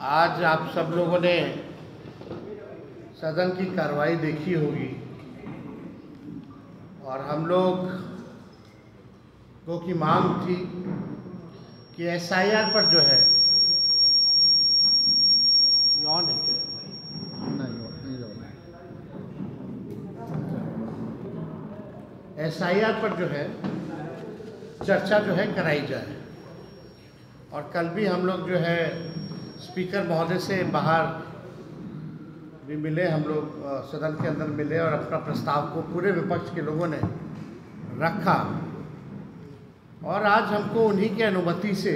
आज आप सब लोगों ने सदन की कार्रवाई देखी होगी और हम लोगों की मांग थी कि एसआईआर पर जो है ऑन है एसआईआर पर जो है चर्चा जो है कराई जाए। और कल भी हम लोग जो है स्पीकर महोदय से बाहर भी मिले, हम लोग सदन के अंदर मिले और अपना प्रस्ताव को पूरे विपक्ष के लोगों ने रखा और आज हमको उन्हीं की अनुमति से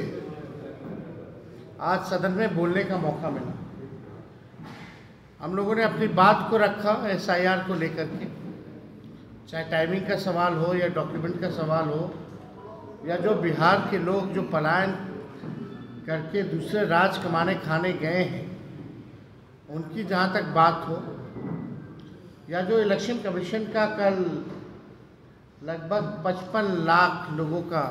आज सदन में बोलने का मौका मिला। हम लोगों ने अपनी बात को रखा एसआईआर को लेकर के, चाहे टाइमिंग का सवाल हो या डॉक्यूमेंट का सवाल हो या जो बिहार के लोग जो पलायन करके दूसरे राज्य कमाने खाने गए हैं उनकी जहाँ तक बात हो, या जो इलेक्शन कमीशन का कल लगभग 55 लाख लोगों का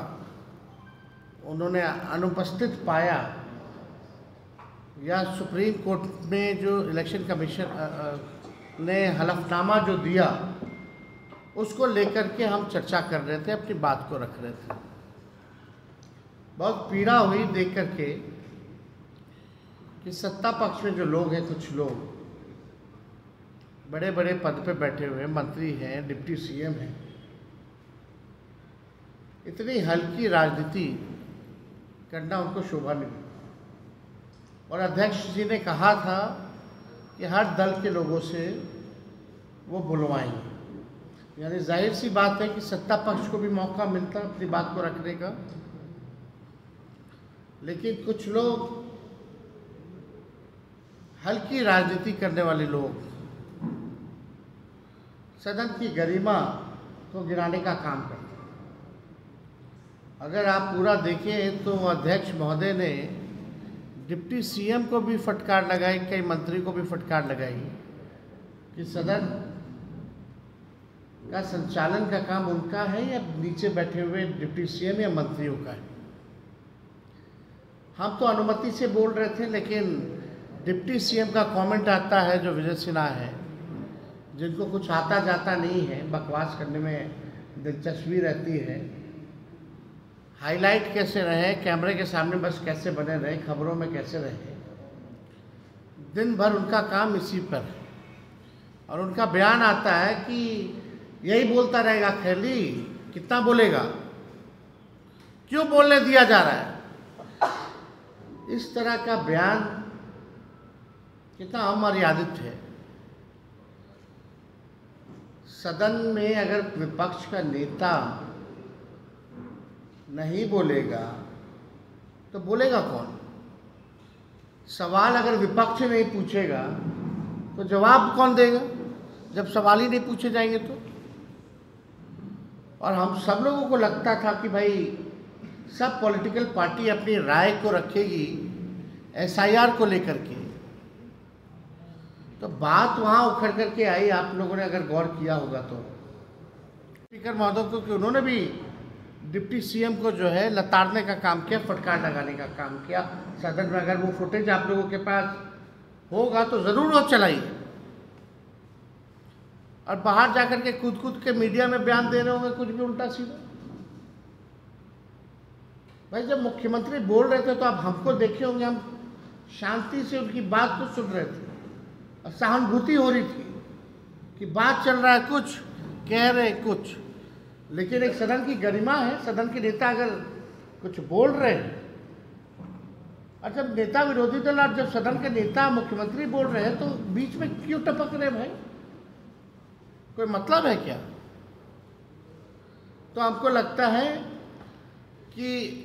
उन्होंने अनुपस्थित पाया, या सुप्रीम कोर्ट में जो इलेक्शन कमीशन ने हलफनामा जो दिया उसको लेकर के हम चर्चा कर रहे थे, अपनी बात को रख रहे थे। बहुत पीड़ा हुई देख करके कि सत्ता पक्ष में जो लोग हैं, कुछ लोग बड़े बड़े पद पे बैठे हुए मंत्री हैं, डिप्टी सीएम हैं, इतनी हल्की राजनीति करना उनको शोभा नहीं दी। और अध्यक्ष जी ने कहा था कि हर दल के लोगों से वो बुलवाएंगे, यानी जाहिर सी बात है कि सत्ता पक्ष को भी मौका मिलता अपनी बात को रखने का। लेकिन कुछ लोग हल्की राजनीति करने वाले लोग सदन की गरिमा को गिराने का काम करते हैं। अगर आप पूरा देखें तो अध्यक्ष महोदय ने डिप्टी सीएम को भी फटकार लगाई, कई मंत्री को भी फटकार लगाई कि सदन का संचालन का काम उनका है या नीचे बैठे हुए डिप्टी सीएम या मंत्रियों का है। हम तो अनुमति से बोल रहे थे, लेकिन डिप्टी सीएम का कमेंट आता है जो विजय सिन्हा है, जिनको कुछ आता जाता नहीं है, बकवास करने में दिलचस्पी रहती है, हाईलाइट कैसे रहे, कैमरे के सामने बस कैसे बने रहे, खबरों में कैसे रहे, दिन भर उनका काम इसी पर है। और उनका बयान आता है कि यही बोलता रहेगा, खैली कितना बोलेगा, क्यों बोलने दिया जा रहा है। इस तरह का बयान कितना अमर्यादित है। सदन में अगर विपक्ष का नेता नहीं बोलेगा तो बोलेगा कौन? सवाल अगर विपक्ष नहीं पूछेगा तो जवाब कौन देगा, जब सवाल ही नहीं पूछे जाएंगे तो। और हम सब लोगों को लगता था कि भाई सब पॉलिटिकल पार्टी अपनी राय को रखेगी एसआईआर को लेकर के, तो बात वहाँ उखड़ करके आई। आप लोगों ने अगर गौर किया होगा तो स्पीकर महोदय को कि उन्होंने भी डिप्टी सीएम को जो है लताड़ने का काम किया, फटकार लगाने का काम किया सदन में। अगर वो फुटेज आप लोगों के पास होगा तो ज़रूर वो चलाइए। और बाहर जाकर के कूद कूद के मीडिया में बयान दे रहे होंगे कुछ भी उल्टा सीधा। भाई जब मुख्यमंत्री बोल रहे थे तो आप हमको देखे होंगे, हम शांति से उनकी बात को सुन रहे थे और सहानुभूति हो रही थी कि बात चल रहा है कुछ, कह रहे कुछ। लेकिन एक सदन की गरिमा है, सदन के नेता अगर कुछ बोल रहे हैं, और जब नेता विरोधी दल और जब सदन के नेता मुख्यमंत्री बोल रहे हैं तो बीच में क्यों टपक रहे भाई? कोई मतलब है क्या? तो हमको लगता है कि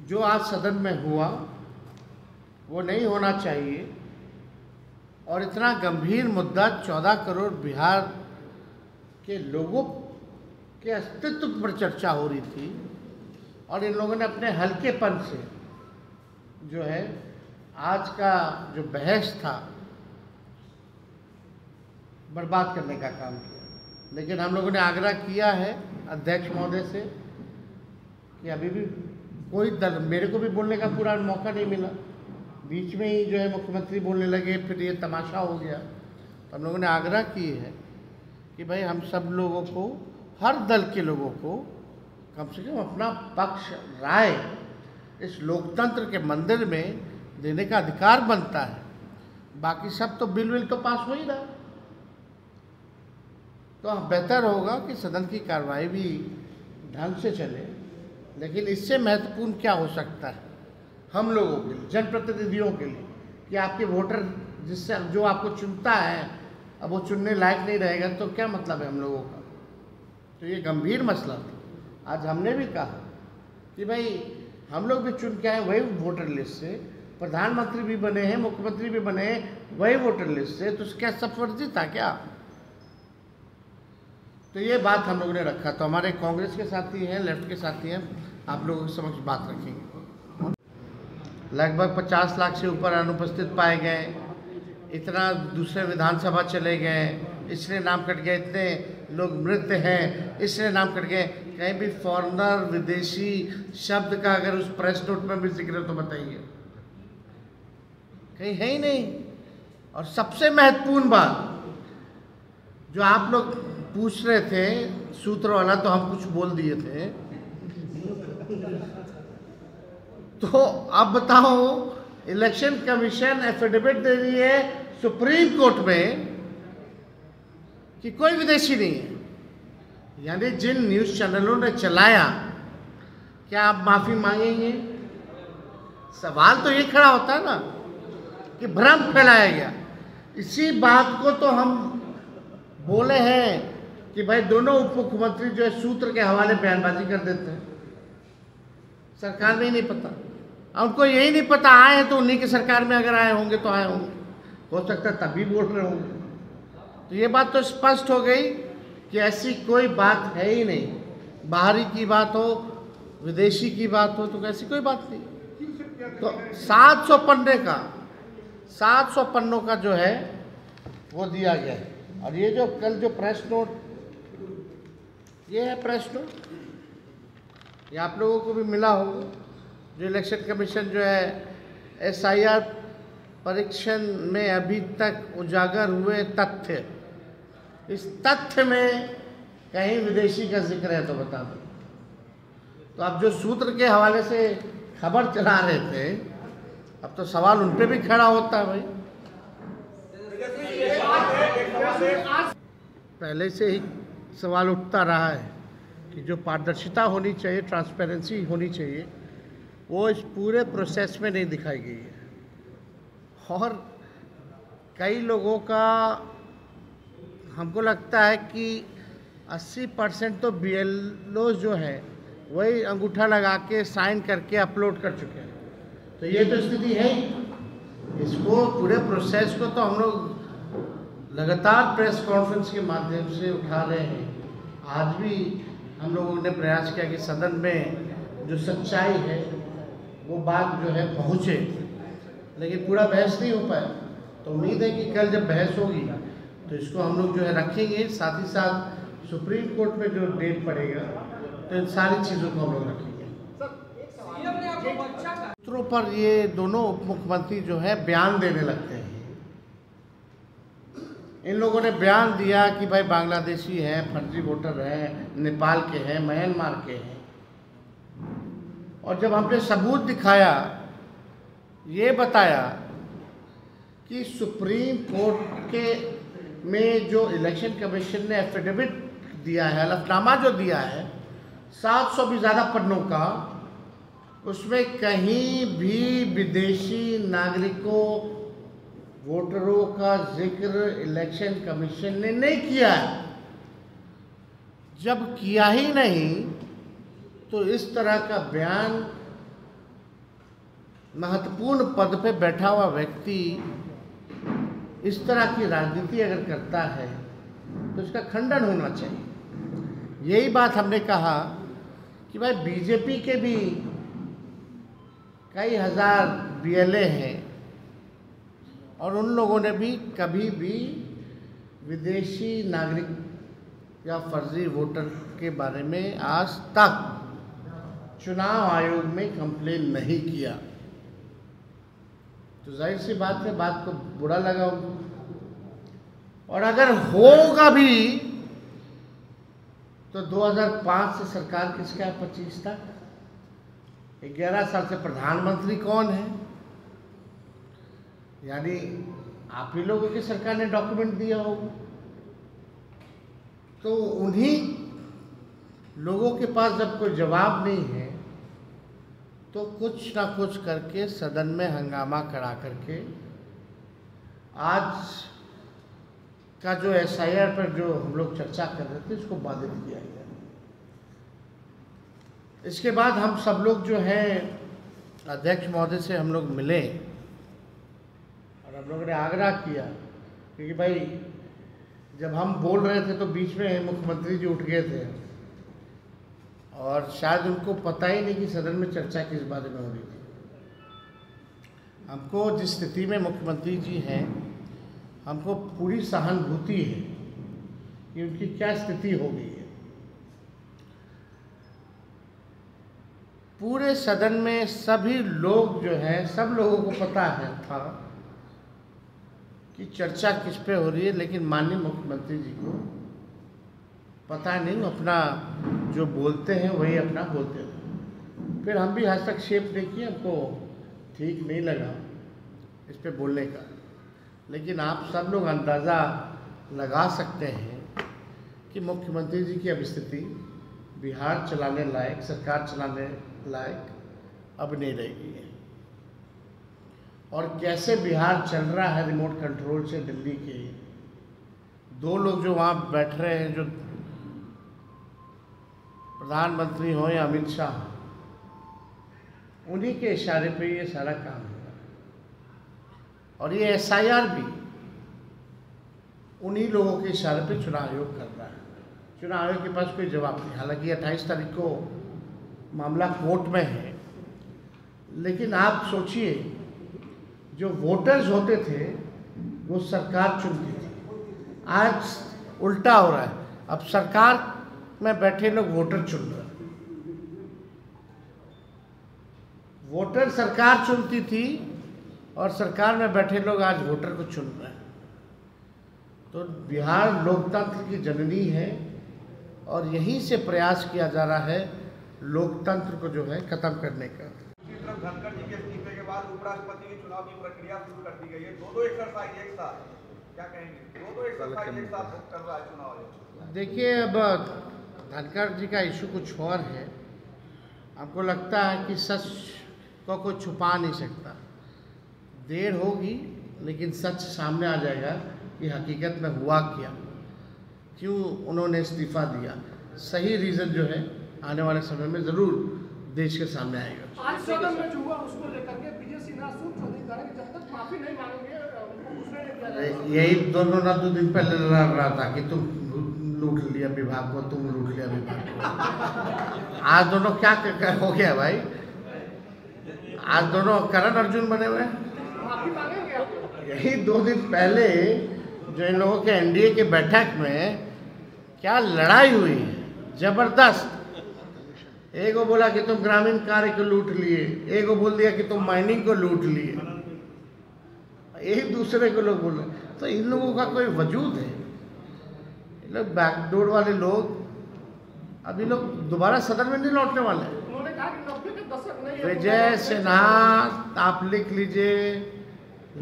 जो आज सदन में हुआ वो नहीं होना चाहिए। और इतना गंभीर मुद्दा 14 करोड़ बिहार के लोगों के अस्तित्व पर चर्चा हो रही थी और इन लोगों ने अपने हल्केपन से जो है आज का जो बहस था बर्बाद करने का काम किया। लेकिन हम लोगों ने आग्रह किया है अध्यक्ष महोदय से कि अभी भी कोई दल, मेरे को भी बोलने का पूरा मौका नहीं मिला, बीच में ही जो है मुख्यमंत्री बोलने लगे, फिर ये तमाशा हो गया। तो हम लोगों ने आग्रह की है कि भाई हम सब लोगों को, हर दल के लोगों को कम से कम अपना पक्ष राय इस लोकतंत्र के मंदिर में देने का अधिकार बनता है। बाकी सब तो बिल तो पास हो ही रहा, तो बेहतर होगा कि सदन की कार्रवाई भी ढंग से चले। लेकिन इससे महत्वपूर्ण क्या हो सकता है हम लोगों के लिए, जनप्रतिनिधियों के लिए, कि आपके वोटर जिससे जो आपको चुनता है अब वो चुनने लायक नहीं रहेगा तो क्या मतलब है हम लोगों का। तो ये गंभीर मसला था। आज हमने भी कहा कि भाई हम लोग भी चुन के आए वही वोटर लिस्ट से, प्रधानमंत्री भी बने हैं, मुख्यमंत्री भी बने हैं वही वोटर लिस्ट से, तो क्या सब फर्जी था क्या। तो ये बात हम लोगों ने रखा। तो हमारे कांग्रेस के साथी हैं, लेफ्ट के साथी हैं, आप लोगों के समक्ष बात रखेंगे। लगभग 50 लाख से ऊपर अनुपस्थित पाए गए, इतना दूसरे विधानसभा चले गए, इसलिए नाम कट गए, इतने लोग मृत हैं इसलिए नाम कट गए। कहीं भी फॉरेनर, विदेशी शब्द का अगर उस प्रेस नोट में भी जिक्र है तो बताइए, कहीं है ही नहीं। और सबसे महत्वपूर्ण बात जो आप लोग पूछ रहे थे सूत्र वाला, तो हम कुछ बोल दिए थे, तो अब बताओ इलेक्शन कमीशन एफिडेविट दे रही है सुप्रीम कोर्ट में कि कोई विदेशी नहीं है। यानी जिन न्यूज़ चैनलों ने चलाया, क्या आप माफ़ी मांगेंगे? सवाल तो ये खड़ा होता है ना कि भ्रम फैलाया गया। इसी बात को तो हम बोले हैं कि भाई दोनों उप मुख्यमंत्री जो है सूत्र के हवाले बयानबाजी कर देते हैं, सरकार में ही नहीं पता। उनको यही नहीं पता, आए हैं तो उन्हीं की सरकार में अगर आए होंगे तो आए होंगे, हो सकता है तभी बोल रहे होंगे। तो ये बात तो स्पष्ट हो गई कि ऐसी कोई बात है ही नहीं। बाहरी की बात हो, विदेशी की बात हो, तो ऐसी कोई बात नहीं। तो 700 पन्ने का, 700 पन्नों का जो है वो दिया गया है। और ये जो कल जो प्रेस नोट, ये है प्रेस नोट, ये आप लोगों को भी मिला होगा। जो इलेक्शन कमीशन जो है SIR परीक्षण में अभी तक उजागर हुए तथ्य, इस तथ्य में कहीं विदेशी का जिक्र है तो बता दो। तो अब जो सूत्र के हवाले से खबर चला रहे थे, अब तो सवाल उन पे भी खड़ा होता है भाई। पहले से ही सवाल उठता रहा है कि जो पारदर्शिता होनी चाहिए, ट्रांसपेरेंसी होनी चाहिए, वो इस पूरे प्रोसेस में नहीं दिखाई गई है। और कई लोगों का हमको लगता है कि 80% तो BLO जो है वही अंगूठा लगा के साइन करके अपलोड कर चुके हैं। तो ये तो स्थिति है ही। इसको पूरे प्रोसेस को तो हम लोग लगातार प्रेस कॉन्फ्रेंस के माध्यम से उठा रहे हैं। आज भी हम लोगों ने प्रयास किया कि सदन में जो सच्चाई है वो बात जो है पहुँचे, लेकिन पूरा बहस नहीं हो पाया। तो उम्मीद है कि कल जब बहस होगी तो इसको हम लोग जो है रखेंगे। साथ ही साथ सुप्रीम कोर्ट में जो डेट पड़ेगा तो इन सारी चीज़ों को हम लोग रखेंगे। सूत्रों पर ये दोनों उप मुख्यमंत्री जो है बयान देने लगते हैं। इन लोगों ने बयान दिया कि भाई बांग्लादेशी हैं, फर्जी वोटर हैं, नेपाल के हैं, म्यांमार के हैं। और जब हमने सबूत दिखाया, ये बताया कि सुप्रीम कोर्ट के में जो इलेक्शन कमीशन ने एफिडेविट दिया है, हलफनामा जो दिया है 700 भी ज़्यादा पन्नों का, उसमें कहीं भी विदेशी नागरिकों, वोटरों का जिक्र इलेक्शन कमीशन ने नहीं किया है। जब किया ही नहीं तो इस तरह का बयान महत्वपूर्ण पद पे बैठा हुआ व्यक्ति इस तरह की राजनीति अगर करता है तो इसका खंडन होना चाहिए। यही बात हमने कहा कि भाई बीजेपी के भी कई हजार BLA हैं और उन लोगों ने भी कभी भी विदेशी नागरिक या फर्जी वोटर के बारे में आज तक चुनाव आयोग में कंप्लेन नहीं किया। तो जाहिर सी बात है, बात को बुरा लगा उनको। और अगर होगा भी तो 2005 से सरकार किसका है 25 तक, 11 साल से प्रधानमंत्री कौन है? यानी आप ही लोगों की सरकार ने डॉक्यूमेंट दिया होगा। तो उन्हीं लोगों के पास जब कोई जवाब नहीं है तो कुछ ना कुछ करके सदन में हंगामा करा करके आज का जो SIR पर जो हम लोग चर्चा कर रहे थे उसको बाधित किया गया। इसके बाद हम सब लोग जो है अध्यक्ष महोदय से हम लोग मिले और हम लोगों ने आग्रह किया, क्योंकि भाई जब हम बोल रहे थे तो बीच में मुख्यमंत्री जी उठ गए थे और शायद उनको पता ही नहीं कि सदन में चर्चा किस बारे में हो रही थी। हमको जिस स्थिति में मुख्यमंत्री जी हैं, हमको पूरी सहानुभूति है कि उनकी क्या स्थिति हो गई है। पूरे सदन में सभी लोग जो हैं, सब लोगों को पता है था कि चर्चा किस पे हो रही है, लेकिन माननीय मुख्यमंत्री जी को पता नहीं, अपना जो बोलते हैं वही अपना बोलते हैं। फिर हम भी हस्तक्षेप नहीं किए, हमको ठीक नहीं लगा इस पे बोलने का। लेकिन आप सब लोग अंदाज़ा लगा सकते हैं कि मुख्यमंत्री जी की अब स्थिति बिहार चलाने लायक, सरकार चलाने लायक अब नहीं रह गई है। और कैसे बिहार चल रहा है रिमोट कंट्रोल से दिल्ली के दो लोग जो वहाँ बैठ रहे हैं, जो प्रधानमंत्री हो या अमित शाह, उन्हीं के इशारे पे ये सारा काम हो रहा है। और ये SIR भी उन्हीं लोगों के इशारे पे चुनाव आयोग कर रहा है। चुनाव आयोग के पास कोई जवाब नहीं। हालांकि 28 तारीख को मामला कोर्ट में है, लेकिन आप सोचिए, जो वोटर्स होते थे वो सरकार चुनती थी। आज उल्टा हो रहा है, अब सरकार में बैठे लोग वोटर चुन रहे हैं। वोटर सरकार चुनती थी और सरकार में बैठे लोग आज वोटर को चुन रहे हैं। तो बिहार लोकतंत्र की जननी है और यहीं से प्रयास किया जा रहा है लोकतंत्र को जो है खत्म करने का। धनखड़ जी के इस्तीफे के बाद उपराष्ट्रपति के चुनाव की प्रक्रिया शुरू कर दी गई है। दो एक्सरसाइज एक साथ, क्या कहेंगे? दो एक्सरसाइज एक साथ कर रहा है चुनाव आयोग। देखिए, अब धनखड़ जी का इशू कुछ और है। हमको लगता है कि सच को कोई छुपा नहीं सकता। देर होगी लेकिन सच सामने आ जाएगा कि हकीकत में हुआ क्या, क्यों उन्होंने इस्तीफा दिया। सही रीज़न जो है आने वाले समय में ज़रूर देश के सामने आएगा। आज सदन में जो हुआ उसको लेकर के विजय सिन्हा चौधरी कह रहे हैं कि जब तक माफी नहीं मांगेंगे यही दोनों ना 2 दिन पहले लड़ रहा था कि तुम लूट लिया विभाग को, तुम लूट लिया विभाग को। आज दोनों क्या हो गया भाई? आज दोनों करण अर्जुन बने हुए हैं। माफी मांगेंगे आप? यही 2 दिन पहले जो इन लोगों के NDA की बैठक में क्या लड़ाई हुई है जबरदस्त। एक को बोला कि तुम ग्रामीण कार्य को लूट लिए, एक को बोल दिया कि तुम माइनिंग को लूट लिए, एक दूसरे को लोग बोल रहे। तो इन लोगों का कोई वजूद है? इन लोग बैकडोर वाले लोग, अभी लोग दोबारा सदन में नहीं लौटने वाले हैं। उन्होंने कहा कि 90 के दशक नहीं है। विजय सिन्हा, आप लिख लीजिए,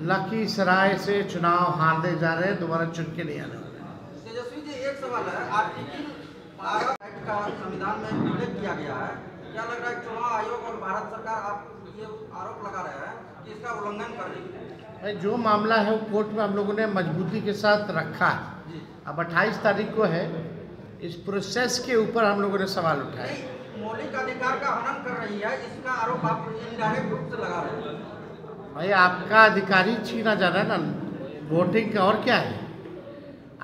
लखीसराय से चुनाव हारने जा रहे हैं, दोबारा चुन के नहीं आने वाले। तेजस्वी जी, एक सवाल है। आर्टिकल 12 एक्ट का संविधान में उल्लेख किया गया है। क्या लग रहा है चुनाव आयोग और भारत सरकार आप ये आरोप लगा रहे हैं कि इसका उल्लंघन कर रही है? जो मामला है वो कोर्ट में हम लोगों ने मजबूती के साथ रखा है। अब 28 तारीख को है, इस प्रोसेस के ऊपर हम लोगों ने सवाल उठाए। मौलिक अधिकार का हनन कर रही है, इसका आरोप आप इनडायरेक्ट रूप से लगा रहे हैं। भाई, आपका अधिकारी छीना जा रहा है ना वोटिंग का, और क्या है?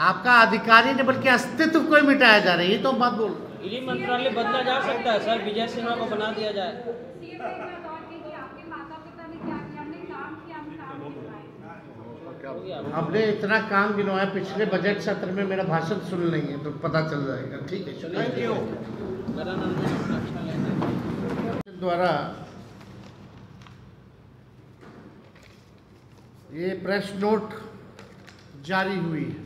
आपका अधिकारी ने बल्कि अस्तित्व को ही मिटाया जा रहा है। ये तो बात बोल, गृह मंत्रालय बदला जा सकता है सर, विजय सिन्हा को बना दिया जाए। हमने इतना काम गिनवाया पिछले बजट सत्र में, मेरा भाषण सुन लेंगे तो पता चल जाएगा। ठीक है, थैंक यू। द्वारा ये प्रेस नोट जारी हुई है।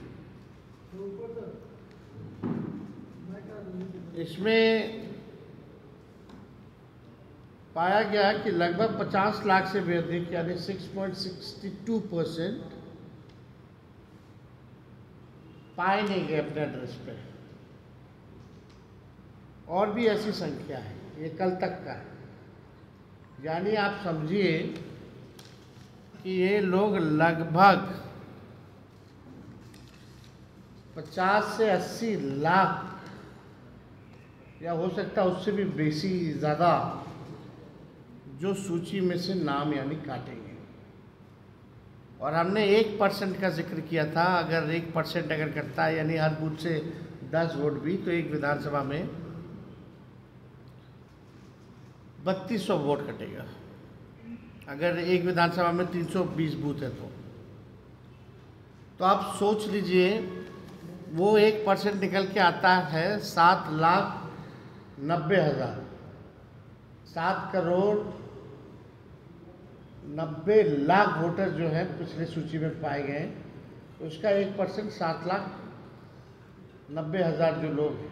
इसमें पाया गया कि लगभग 50 लाख से भी अधिक यानी 6.62% पाए नहीं गए अपने एड्रेस पे। और भी ऐसी संख्या है, ये कल तक का है। यानी आप समझिए कि ये लोग लगभग 50 से 80 लाख या हो सकता है उससे भी बेसी ज़्यादा जो सूची में से नाम यानी काटेंगे। और हमने 1% का जिक्र किया था। अगर 1% अगर कटता है यानी हर बूथ से 10 वोट भी, तो एक विधानसभा में 3200 वोट कटेगा। अगर एक विधानसभा में 320 बूथ है तो आप सोच लीजिए वो 1% निकल के आता है 7,90,000, 7,90,00,000 वोटर जो है पिछले सूची में पाए गए। तो उसका 1% 7,90,000 जो लोग हैं,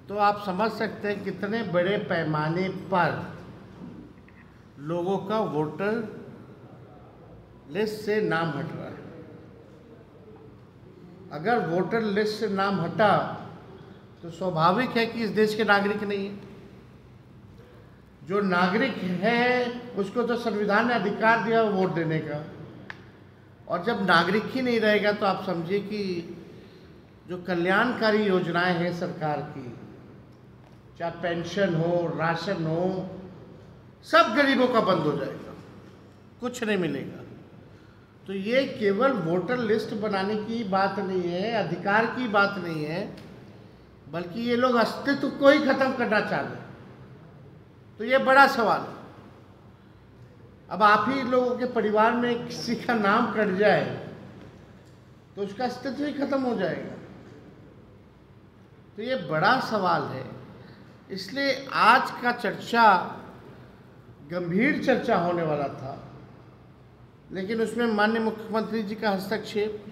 तो आप समझ सकते हैं कितने बड़े पैमाने पर लोगों का वोटर लिस्ट से नाम हट रहा है। अगर वोटर लिस्ट से नाम हटा तो स्वाभाविक है कि इस देश के नागरिक नहीं है। जो नागरिक है उसको तो संविधान ने अधिकार दिया वोट देने का, और जब नागरिक ही नहीं रहेगा तो आप समझिए कि जो कल्याणकारी योजनाएं हैं सरकार की, चाहे पेंशन हो, राशन हो, सब गरीबों का बंद हो जाएगा, कुछ नहीं मिलेगा। तो ये केवल वोटर लिस्ट बनाने की बात नहीं है, अधिकार की बात नहीं है, बल्कि ये लोग अस्तित्व को ही खत्म करना चाह रहे हैं। तो ये बड़ा सवाल है। अब आप ही लोगों के परिवार में किसी का नाम कट जाए तो उसका अस्तित्व ही खत्म हो जाएगा। तो ये बड़ा सवाल है। इसलिए आज का चर्चा गंभीर चर्चा होने वाला था, लेकिन उसमें माननीय मुख्यमंत्री जी का हस्तक्षेप,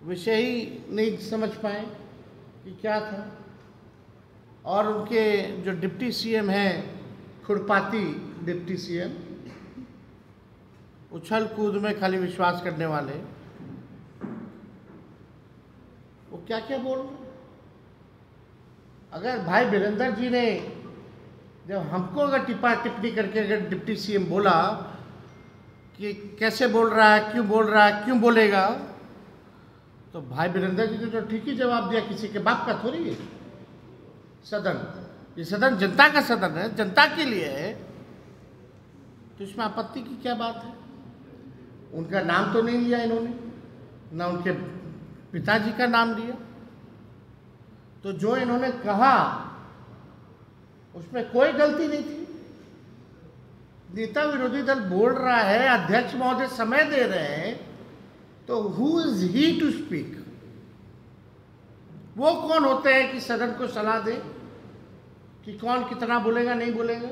विषय ही नहीं समझ पाए कि क्या था। और उनके जो डिप्टी सीएम हैं, खुरपाती डिप्टी सीएम, उछल कूद में खाली विश्वास करने वाले, वो क्या क्या बोल रहे। अगर भाई वीरेंद्र जी ने जब हमको अगर टिप्पणी करके अगर डिप्टी सीएम बोला कि कैसे बोल रहा है, क्यों बोल रहा है, क्यों बोलेगा, तो भाई वीरेंद्र जी ने तो ठीक ही जवाब दिया। किसी के बाप का थोड़ी है सदन, ये सदन जनता का सदन है, जनता के लिए है। तो इसमें आपत्ति की क्या बात है। उनका नाम तो नहीं लिया इन्होंने, ना उनके पिताजी का नाम लिया। तो जो इन्होंने कहा उसमें कोई गलती नहीं थी। नेता विरोधी दल बोल रहा है, अध्यक्ष महोदय समय दे रहे हैं, तो who is he to speak. वो कौन होते हैं कि सदन को सलाह दे कि कौन कितना बोलेगा, नहीं बोलेगा।